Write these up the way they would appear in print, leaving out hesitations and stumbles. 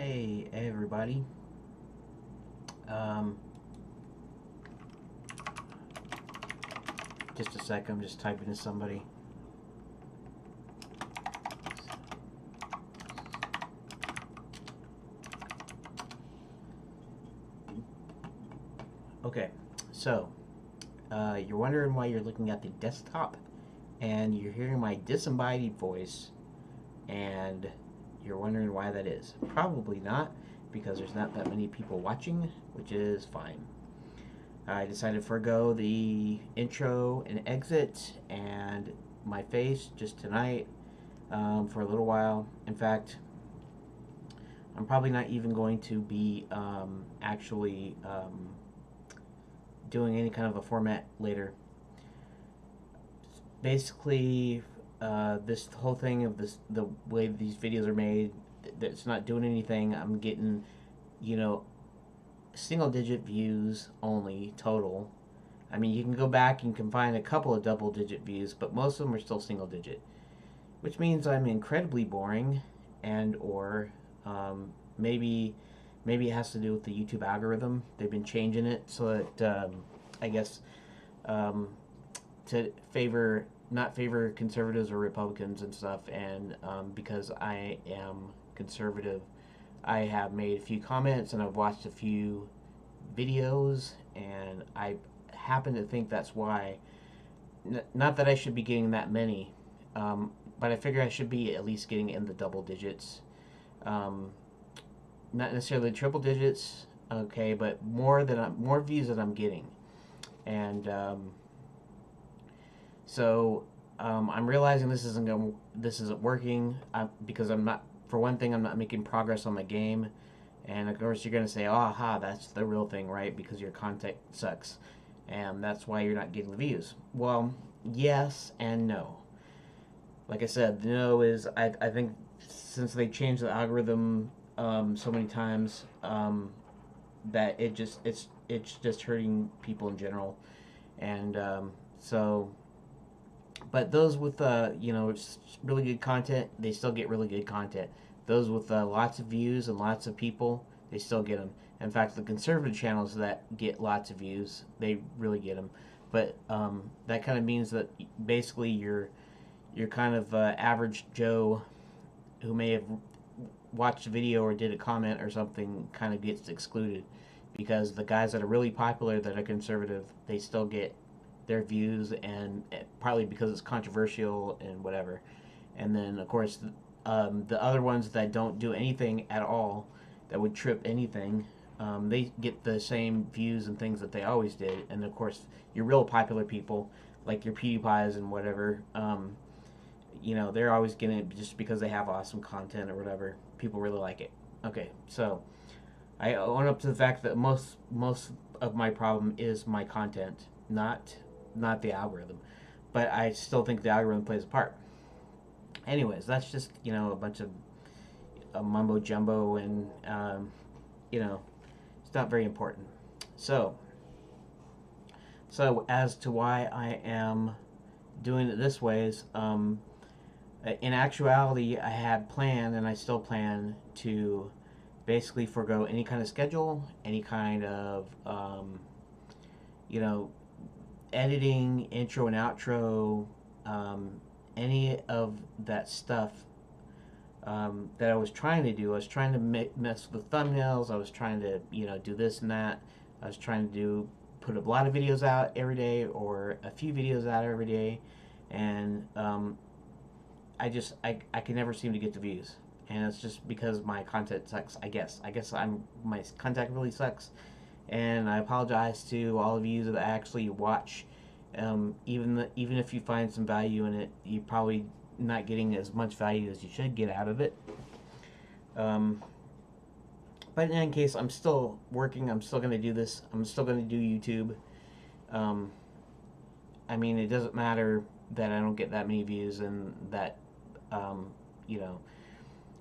Hey everybody. Um, just a sec, I'm just typing to somebody. Okay, so you're wondering why you're looking at the desktop and you're hearing my disembodied voice, and you're wondering why that is. Probably not, because there's not that many people watching, which is fine. I decided to forego the intro and exit and my face just tonight for a little while. In fact, I'm probably not even going to be actually doing any kind of a format later. Basically, this whole thing of the way these videos are made, it's not doing anything. I'm getting, you know, single digit views only total. I mean, you can go back and can find a couple of double digit views, but most of them are still single digit, which means I'm incredibly boring, and or maybe maybe it has to do with the YouTube algorithm. They've been changing it so that I guess um, to favor not favor conservatives or Republicans and stuff. And because I am conservative, I have made a few comments and I've watched a few videos, and I happen to think that's why. Not that I should be getting that many, but I figure I should be at least getting in the double digits. Um, Not necessarily triple digits, okay, but more views than I'm getting, and so I'm realizing this isn't working because I'm not. For one thing, I'm not making progress on my game, and of course you're gonna say, "Oh, aha, that's the real thing, right?" Because your content sucks, and that's why you're not getting the views. Well, yes and no. Like I said, the no is I think since they changed the algorithm so many times, that it's just hurting people in general, and so. But those with really good content, they still get really good content. Those with lots of views and lots of people, they still get them. In fact, the conservative channels that get lots of views, they really get them. But that kind of means that basically you're kind of average Joe who may have watched a video or did a comment or something kind of gets excluded, because the guys that are really popular that are conservative, they still get their views, and partly because it's controversial and whatever. And then of course the other ones that don't do anything at all, that would trip anything, they get the same views and things that they always did. And of course your real popular people, like your PewDiePies and whatever, they're always getting it just because they have awesome content or whatever. People really like it. Okay, so I own up to the fact that most of my problem is my content, not the algorithm. But I still think the algorithm plays a part. Anyways, that's just a bunch of mumbo jumbo, and it's not very important. So as to why I am doing it this way is, in actuality, I had planned, and I still plan to basically forego any kind of schedule, any kind of editing, intro and outro, any of that stuff that I was trying to do. I was trying to mess with thumbnails. I was trying to do this and that. I was trying to put a lot of videos out every day, or a few videos out every day, and I can never seem to get the views, and it's just because my content sucks. I guess my content really sucks, and I apologize to all of you that actually watch. Even if you find some value in it, you're probably not getting as much value as you should get out of it. But in any case, I'm still working. I'm still going to do this. I'm still going to do YouTube. I mean, it doesn't matter that I don't get that many views, and that you know.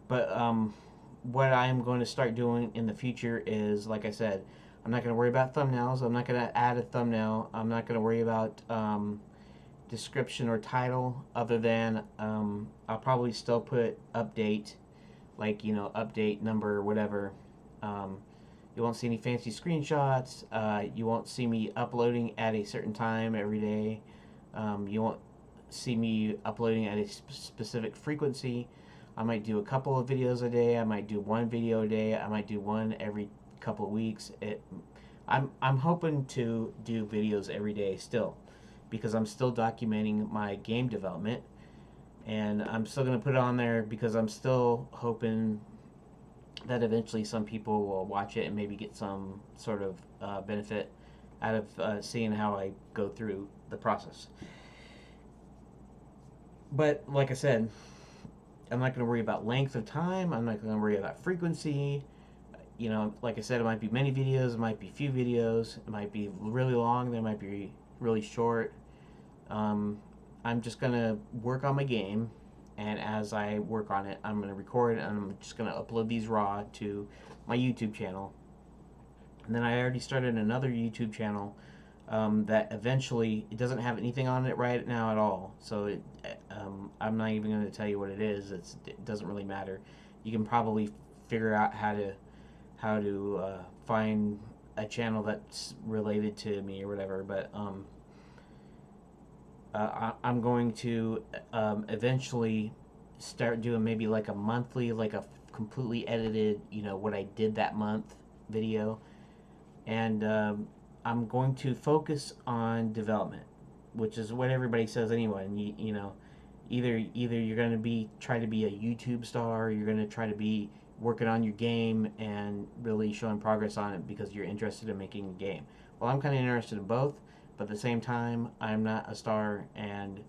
But what I'm going to start doing in the future is, like I said, I'm not going to worry about thumbnails. I'm not going to add a thumbnail. I'm not going to worry about description or title, other than I'll probably still put update like, you know, update number, whatever. You won't see any fancy screenshots. You won't see me uploading at a certain time every day. You won't see me uploading at a specific frequency. I might do a couple of videos a day. I might do one video a day. I might do one every couple of weeks. I'm hoping to do videos every day still, because I'm still documenting my game development, and I'm still going to put it on there because I'm still hoping that eventually some people will watch it and maybe get some sort of benefit out of seeing how I go through the process. But like I said, I'm not going to worry about length of time. I'm not going to worry about frequency. You know, like I said, it might be many videos, it might be few videos, it might be really long, they might be really short. I'm just going to work on my game, and as I work on it, I'm going to record and I'm just going to upload these raw to my YouTube channel. And then I already started another YouTube channel that eventually, it doesn't have anything on it right now at all. So I'm not even going to tell you what it is. It doesn't really matter. You can probably figure out how to find a channel that's related to me or whatever. But I'm going to eventually start doing maybe like a monthly, like a completely edited, you know, what I did that month video. And I'm going to focus on development, which is what everybody says anyway. And you know, either you're going to try to be a YouTube star, or you're going to try to be working on your game and really showing progress on it because you're interested in making a game. Well, I'm kind of interested in both, but at the same time, I'm not a star, and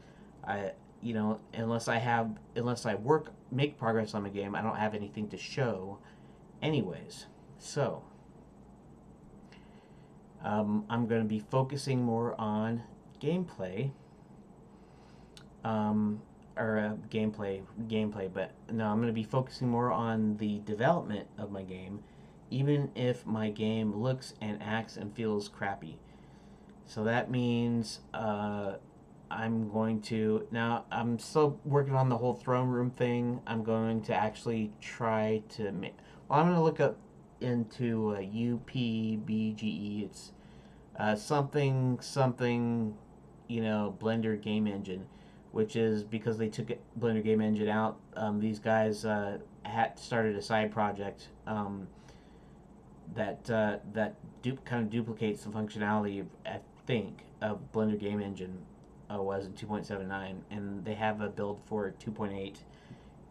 you know, unless I make progress on my game, I don't have anything to show, anyways. So I'm going to be focusing more on gameplay, gameplay, but no, I'm going to be focusing more on the development of my game, even if my game looks and acts and feels crappy. So that means I'm going to, now I'm still working on the whole throne room thing. I'm going to actually try to make, well, I'm going to look up into UFGE. It's something, you know, Blender game engine, which is because they took Blender game engine out. These guys had started a side project that kind of duplicates the functionality, I think, of Blender game engine was in 2.79, and they have a build for 2.8,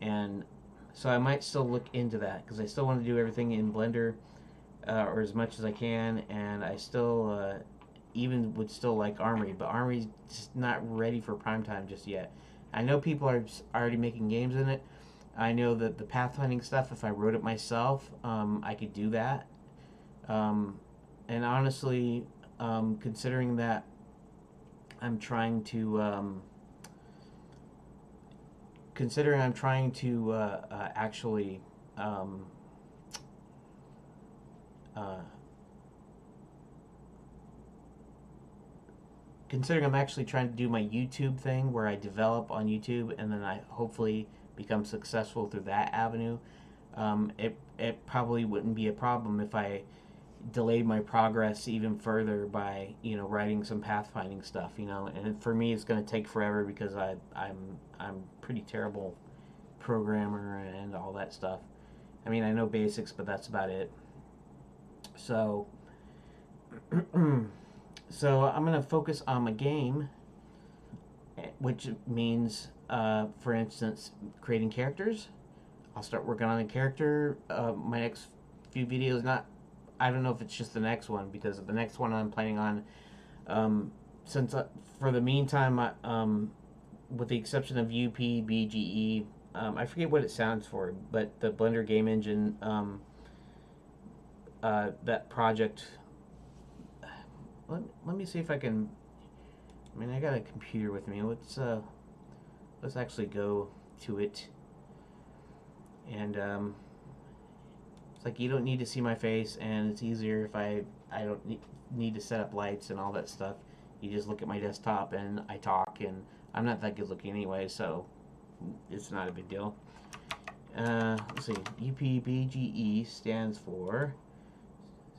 and so I might still look into that because I still want to do everything in Blender, or as much as I can, and I still even would still like Armory, but Armory's just not ready for prime time just yet. I know people are already making games in it. I know that the pathfinding stuff, if I wrote it myself, I could do that. And honestly, considering that I'm trying to actually considering I'm actually trying to do my YouTube thing where I develop on YouTube and then I hopefully become successful through that avenue, it probably wouldn't be a problem if I delayed my progress even further by, you know, writing some pathfinding stuff, you know. And for me, it's going to take forever because I'm pretty terrible programmer and all that stuff. I mean, I know basics, but that's about it. So so I'm going to focus on my game, which means, for instance, creating characters. I'll start working on a character. My next few videos, I don't know if it's just the next one, because the next one I'm planning on, since for the meantime, with the exception of UFGE, I forget what it stands for, but the Blender game engine, that project. Let me see if I can. I mean, I got a computer with me. Let's actually go to it. And it's like, you don't need to see my face, and it's easier if I don't need to set up lights and all that stuff. You just look at my desktop and I talk, and I'm not that good looking anyway, so it's not a big deal. let's see, UPBGE stands for,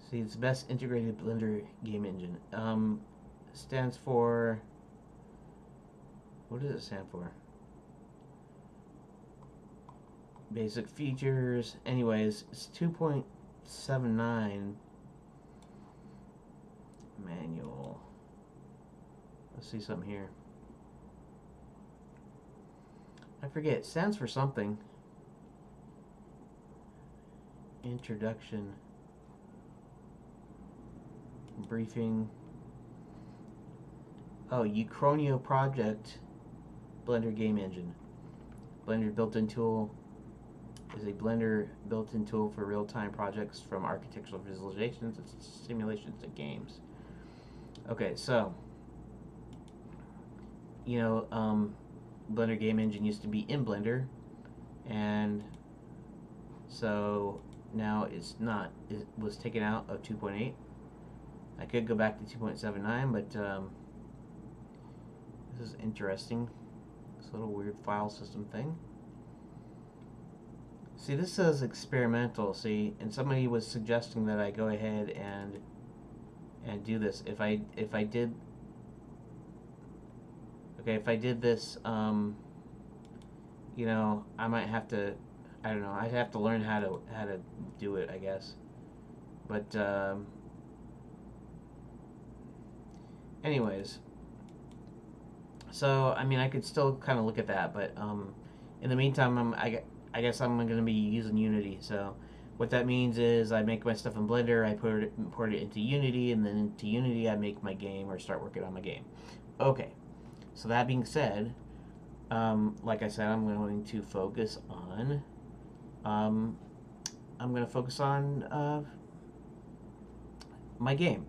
see, it's the best integrated Blender game engine. Stands for, what does it stand for? Basic features. Anyways, it's 2.79 manual. Let's see something here. I forget. It stands for something. Introduction. Briefing. Oh, Uchronio Project Blender Game Engine. Blender built-in tool is a Blender built-in tool for real-time projects, from architectural visualizations and simulations to games. Okay, so, you know, Blender Game Engine used to be in Blender, and so now it's not. It was taken out of 2.8. I could go back to 2.79, but this is interesting. This little weird file system thing. See, this says experimental, see, and somebody was suggesting that I go ahead and do this. If I did, okay, if I did this, you know, I might have to, I don't know, I'd have to learn how to do it, I guess. But anyways, so I mean, I could still kind of look at that, but in the meantime, I guess I'm going to be using Unity. So what that means is I make my stuff in Blender, I import it into Unity, and then into Unity I make my game or start working on my game. Okay, so that being said, like I said, I'm going to focus on my game.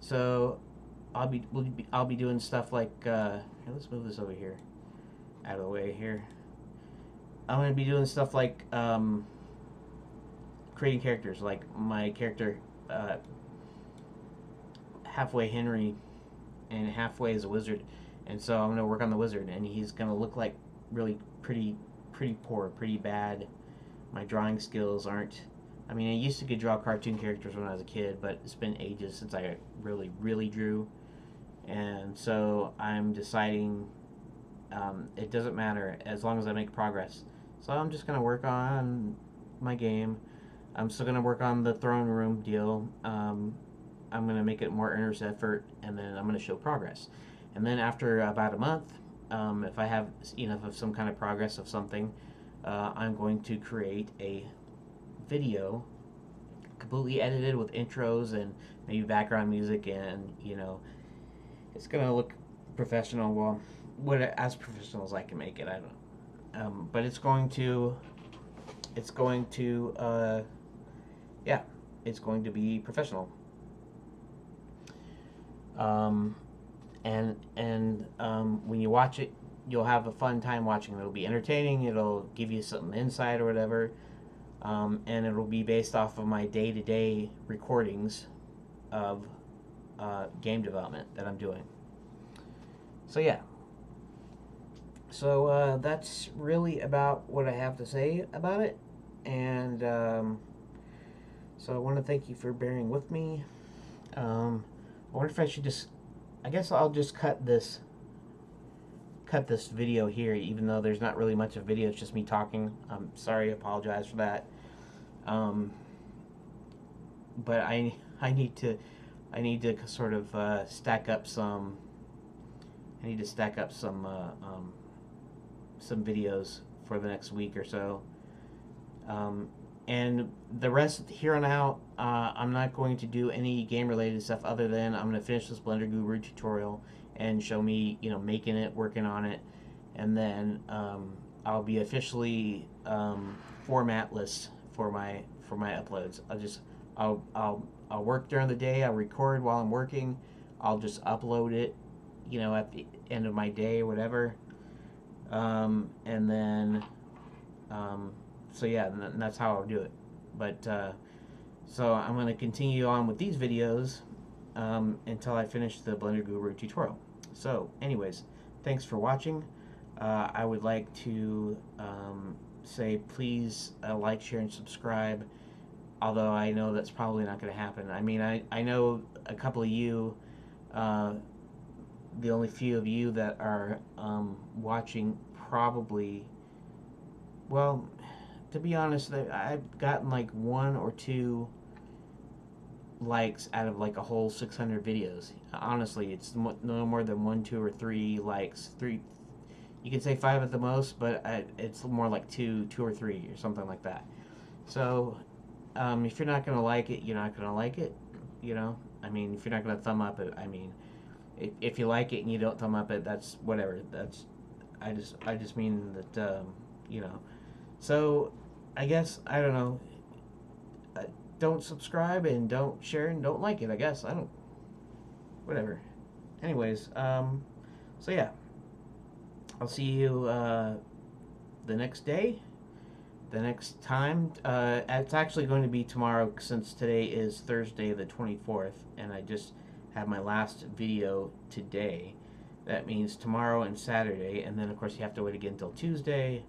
So I'll be doing stuff like here, let's move this over here, out of the way here. I'm going to be doing stuff like creating characters, like my character halfway Henry and halfway is a wizard, and so I'm going to work on the wizard, and he's going to look like really pretty poor, pretty bad. My drawing skills aren't, I mean, I used to could draw cartoon characters when I was a kid, but it's been ages since I really drew, and so I'm deciding it doesn't matter as long as I make progress. So I'm just going to work on my game. I'm still going to work on the throne room deal. I'm going to make it more earnest effort, and then I'm going to show progress. And then after about a month, if I have enough of some kind of progress of something, I'm going to create a video completely edited with intros and maybe background music, and you know, it's going to look professional. Well, as professional as I can make it. I don't. But it's going to, yeah, it's going to be professional. And when you watch it, you'll have a fun time watching. It'll be entertaining. It'll give you some insight or whatever. And it'll be based off of my day-to-day recordings of game development that I'm doing. So yeah. So that's really about what I have to say about it, and so I want to thank you for bearing with me. I wonder if I should just, I guess I'll just cut this video here, even though there's not really much of video. It's just me talking. I'm sorry, I apologize for that. But I need to sort of stack up some. I need to stack up some videos for the next week or so, and the rest here on out, I'm not going to do any game related stuff other than I'm going to finish this Blender Guru tutorial and show me, you know, making it, working on it, and then I'll be officially formatless for my uploads. I'll work during the day, I'll record while I'm working, I'll just upload it, you know, at the end of my day or whatever. And then, so yeah, and that's how I'll do it. But, so I'm going to continue on with these videos, until I finish the Blender Guru tutorial. So, anyways, thanks for watching. I would like to, say please like, share, and subscribe. Although I know that's probably not going to happen. I mean, I know a couple of you, uh, the only few of you that are watching probably, well, to be honest, I've gotten like one or two likes out of like a whole 600 videos. Honestly, it's no more than one, two, or three likes. Three, you can say five at the most, but it's more like two or three or something like that. So, if you're not gonna like it, you're not gonna like it. You know, I mean, if you're not gonna thumb up it, I mean, if you like it and you don't thumb up it, that's whatever. That's I just mean that you know. So, I guess I don't know. Uh, don't subscribe and don't share and don't like it. I guess I don't. Whatever. Anyways, so yeah, I'll see you the next day, the next time. It's actually going to be tomorrow since today is Thursday the 24th, and I just have my last video today. That means tomorrow and Saturday, and then of course you have to wait again until Tuesday,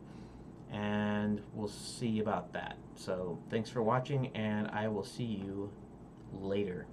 and we'll see about that. So thanks for watching, and I will see you later.